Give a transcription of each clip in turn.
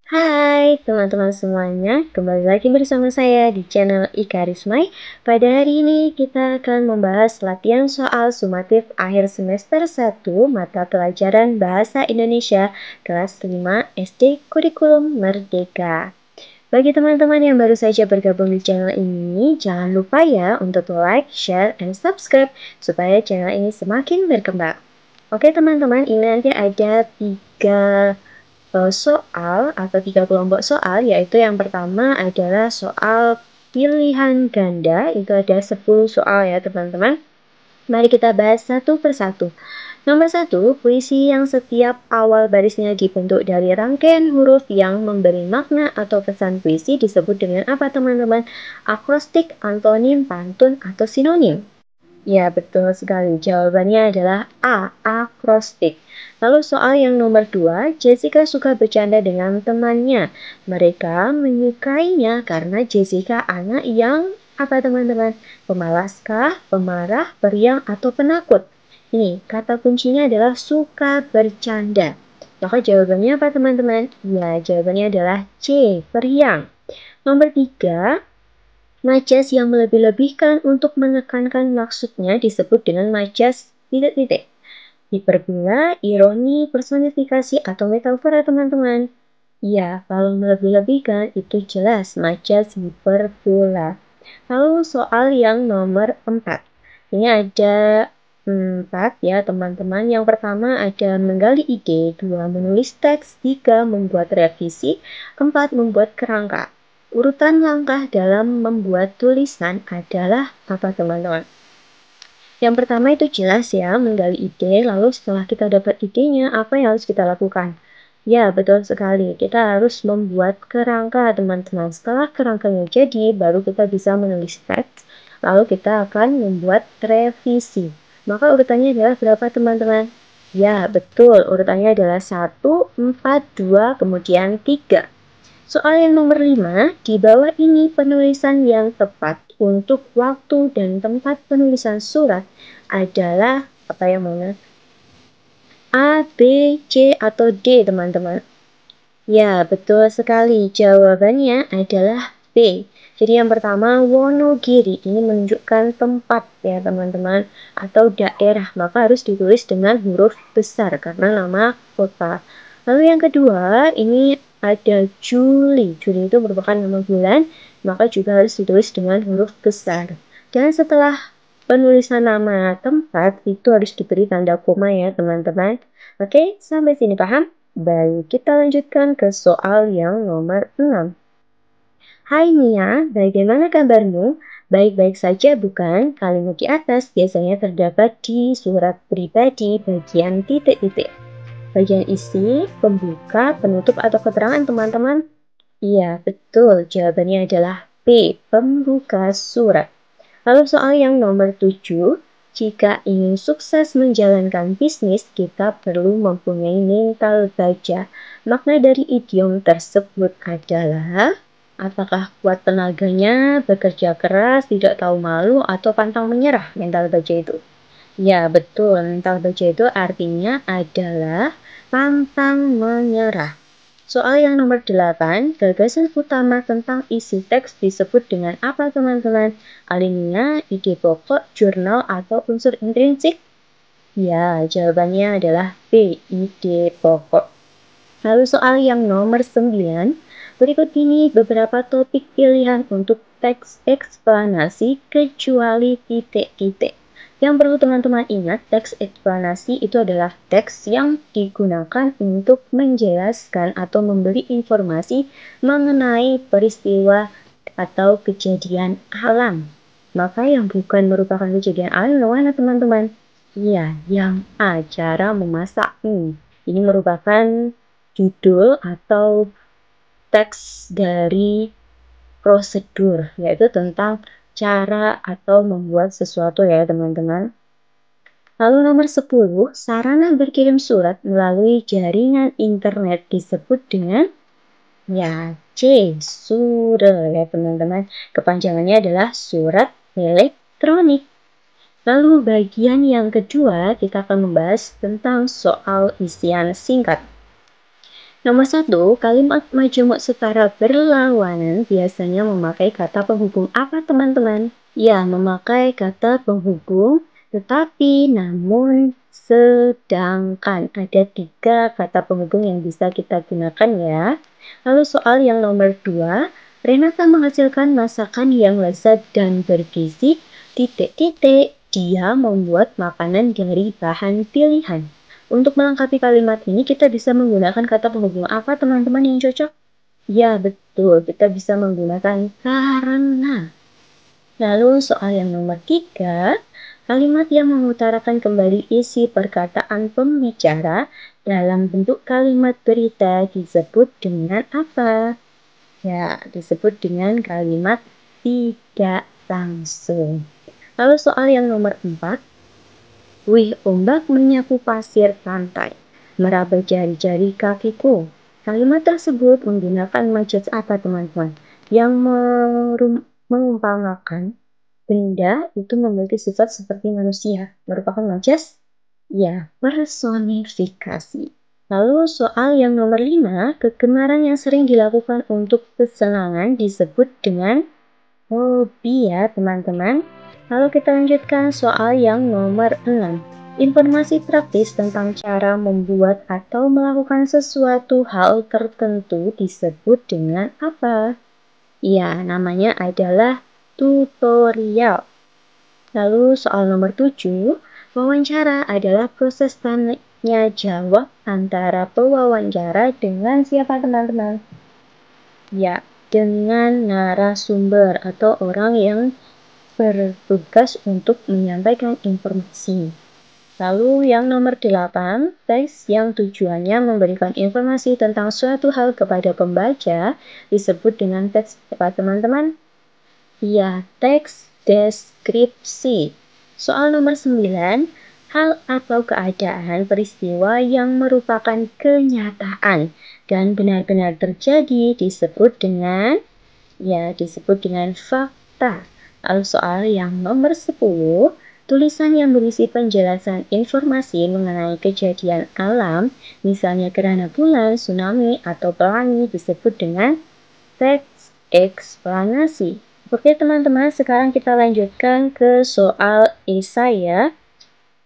Hai teman-teman semuanya, kembali lagi bersama saya di channel Ikarismai. Pada hari ini kita akan membahas latihan soal sumatif akhir semester 1 mata pelajaran Bahasa Indonesia kelas 5 SD Kurikulum Merdeka. Bagi teman-teman yang baru saja bergabung di channel ini, jangan lupa ya untuk like, share, and subscribe supaya channel ini semakin berkembang. Oke teman-teman, ini nanti ada 3 soal atau 3 kelompok soal, yaitu yang pertama adalah soal pilihan ganda, itu ada 10 soal ya teman-teman. Mari kita bahas satu persatu. Nomor 1, puisi yang setiap awal barisnya dibentuk dari rangkaian huruf yang memberi makna atau pesan puisi disebut dengan apa teman-teman? Akrostik, antonim, pantun, atau sinonim? Ya, betul sekali. Jawabannya adalah A, akrostik. Lalu soal yang nomor 2, Jessica suka bercanda dengan temannya. Mereka menyukainya karena Jessica anak yang apa teman-teman? Pemalaskah, pemarah, periang, atau penakut? Ini, kata kuncinya adalah suka bercanda. Maka jawabannya apa teman-teman? Ya, jawabannya adalah C, periang. Nomor 3, majas yang melebih-lebihkan untuk menekankan maksudnya disebut dengan majas titik-titik. Hiperbola, ironi, personifikasi, atau metafora teman-teman. Ya, kalau melebih-lebihkan itu jelas majas hiperbola. Lalu soal yang nomor 4. Ini ada 4 ya teman-teman. Yang pertama ada menggali ide, 2 menulis teks, 3 membuat revisi, 4 membuat kerangka. Urutan langkah dalam membuat tulisan adalah apa teman-teman? Yang pertama itu jelas ya, menggali ide, lalu setelah kita dapat idenya, apa yang harus kita lakukan? Ya, betul sekali. Kita harus membuat kerangka teman-teman. Setelah kerangkanya jadi, baru kita bisa menulis teks, lalu kita akan membuat revisi. Maka urutannya adalah berapa teman-teman? Ya, betul. Urutannya adalah 1, 4, 2, kemudian 3. Soal yang nomor 5, di bawah ini penulisan yang tepat untuk waktu dan tempat penulisan surat adalah apa yang mana? A, B, C, atau D teman-teman? Ya, betul sekali. Jawabannya adalah B. Jadi yang pertama, Wonogiri ini menunjukkan tempat ya teman-teman, atau daerah, maka harus ditulis dengan huruf besar karena nama kota. Lalu yang kedua, ini ada Juli. Juli itu merupakan nama bulan, maka juga harus ditulis dengan huruf besar. Dan setelah penulisan nama tempat, itu harus diberi tanda koma ya teman-teman. Oke, sampai sini paham? Baik, kita lanjutkan ke soal yang nomor 6. Hai Mia, bagaimana kabarmu? Baik-baik saja bukan? Kalimat di atas biasanya terdapat di surat pribadi bagian titik-titik. Bagian isi, pembuka, penutup, atau keterangan teman-teman? Iya, betul. Jawabannya adalah B, pembuka surat. Lalu soal yang nomor 7, jika ingin sukses menjalankan bisnis, kita perlu mempunyai mental baja. Makna dari idiom tersebut adalah, apakah kuat tenaganya, bekerja keras, tidak tahu malu, atau pantang menyerah mental baja itu? Ya, betul. Mental baja itu artinya adalah pantang menyerah. Soal yang nomor 8, gagasan utama tentang isi teks disebut dengan apa teman-teman? Alinea, ide pokok, jurnal, atau unsur intrinsik? Ya, jawabannya adalah B, ide pokok. Lalu soal yang nomor 9, berikut ini beberapa topik pilihan untuk teks eksplanasi kecuali titik-titik. Yang perlu teman-teman ingat, teks eksplanasi itu adalah teks yang digunakan untuk menjelaskan atau memberi informasi mengenai peristiwa atau kejadian alam. Maka yang bukan merupakan kejadian alam mana teman-teman? Iya, yang A, cara memasak mie. Ini merupakan judul atau teks dari prosedur, yaitu tentang cara atau membuat sesuatu ya teman-teman. Lalu nomor 10, sarana berkirim surat melalui jaringan internet disebut dengan ya C, surel ya teman-teman. Kepanjangannya adalah surat elektronik. Lalu bagian yang kedua kita akan membahas tentang soal isian singkat. Nomor 1, kalimat majemuk setara berlawanan biasanya memakai kata penghubung apa teman-teman? Ya, memakai kata penghubung tetapi, namun, sedangkan. Ada 3 kata penghubung yang bisa kita gunakan ya. Lalu soal yang nomor 2, Renata menghasilkan masakan yang lezat dan bergizi, titik-titik, dia membuat makanan dari bahan pilihan. Untuk melengkapi kalimat ini, kita bisa menggunakan kata penghubung apa teman-teman yang cocok? Ya, betul. Kita bisa menggunakan karena. Lalu soal yang nomor 3, kalimat yang mengutarakan kembali isi perkataan pembicara dalam bentuk kalimat berita disebut dengan apa? Ya, disebut dengan kalimat tidak langsung. Lalu soal yang nomor 4, wih, ombak menyapu pasir pantai, meraba jari-jari kakiku. Kalimat tersebut menggunakan majas apa teman-teman? Yang mengumpamakan benda itu memiliki sifat seperti manusia. Merupakan majas? Ya, personifikasi. Lalu soal yang nomor 5, kegemaran yang sering dilakukan untuk kesenangan disebut dengan hobi ya teman-teman. Lalu kita lanjutkan soal yang nomor 6. Informasi praktis tentang cara membuat atau melakukan sesuatu hal tertentu disebut dengan apa? Ya, namanya adalah tutorial. Lalu soal nomor 7, wawancara adalah proses tanya jawab antara pewawancara dengan siapa teman-teman? Ya, dengan narasumber atau orang yang bertugas untuk menyampaikan informasi. Lalu yang nomor 8, teks yang tujuannya memberikan informasi tentang suatu hal kepada pembaca disebut dengan teks apa teman-teman? Ya, teks deskripsi. Soal nomor 9, hal atau keadaan peristiwa yang merupakan kenyataan dan benar-benar terjadi disebut dengan fakta. Lalu soal yang nomor 10, tulisan yang berisi penjelasan informasi mengenai kejadian alam, misalnya gerhana bulan, tsunami, atau pelangi disebut dengan teks eksplanasi. Oke teman-teman, sekarang kita lanjutkan ke soal esai ya.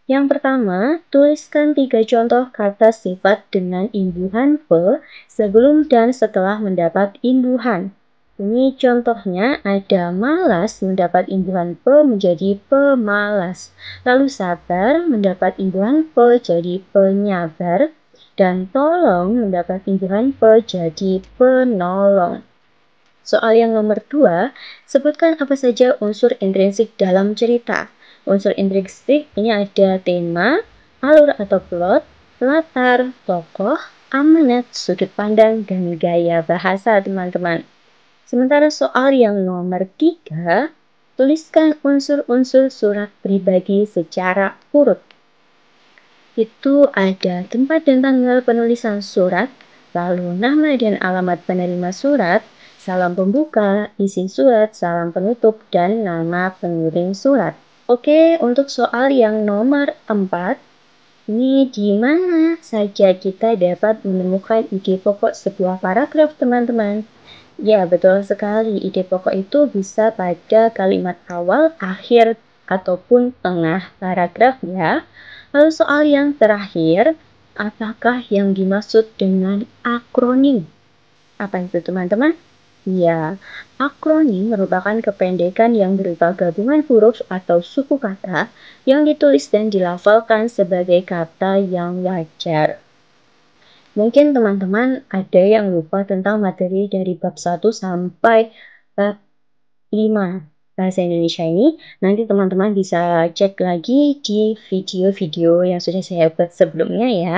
Yang pertama, tuliskan 3 contoh kata sifat dengan imbuhan pe sebelum dan setelah mendapat imbuhan. Ini contohnya ada malas mendapat imbuhan pe menjadi pemalas. Lalu sabar mendapat imbuhan pe jadi penyabar. Dan tolong mendapat imbuhan pe jadi penolong. Soal yang nomor 2, sebutkan apa saja unsur intrinsik dalam cerita. Unsur intrinsik ini ada tema, alur atau plot, latar, tokoh, amanat, sudut pandang, dan gaya bahasa teman-teman. Sementara soal yang nomor 3, tuliskan unsur-unsur surat pribadi secara urut. Itu ada tempat dan tanggal penulisan surat, lalu nama dan alamat penerima surat, salam pembuka, isi surat, salam penutup, dan nama pengirim surat. Oke, untuk soal yang nomor 4, ini di mana saja kita dapat menemukan ide pokok sebuah paragraf teman-teman? Ya, betul sekali. Ide pokok itu bisa pada kalimat awal, akhir, ataupun tengah paragraf ya. Lalu soal yang terakhir, apakah yang dimaksud dengan akronim? Apa itu teman-teman? Ya, akronim merupakan kependekan yang berupa gabungan huruf atau suku kata yang ditulis dan dilafalkan sebagai kata yang wajar. Mungkin teman-teman ada yang lupa tentang materi dari bab 1 sampai bab 5 bahasa Indonesia ini. Nanti teman-teman bisa cek lagi di video-video yang sudah saya buat sebelumnya ya.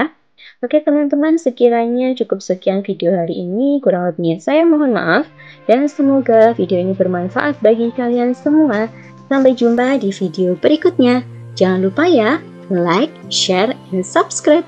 Oke teman-teman, sekiranya cukup sekian video hari ini. Kurang lebihnya saya mohon maaf. Dan semoga video ini bermanfaat bagi kalian semua. Sampai jumpa di video berikutnya. Jangan lupa ya, like, share, dan subscribe.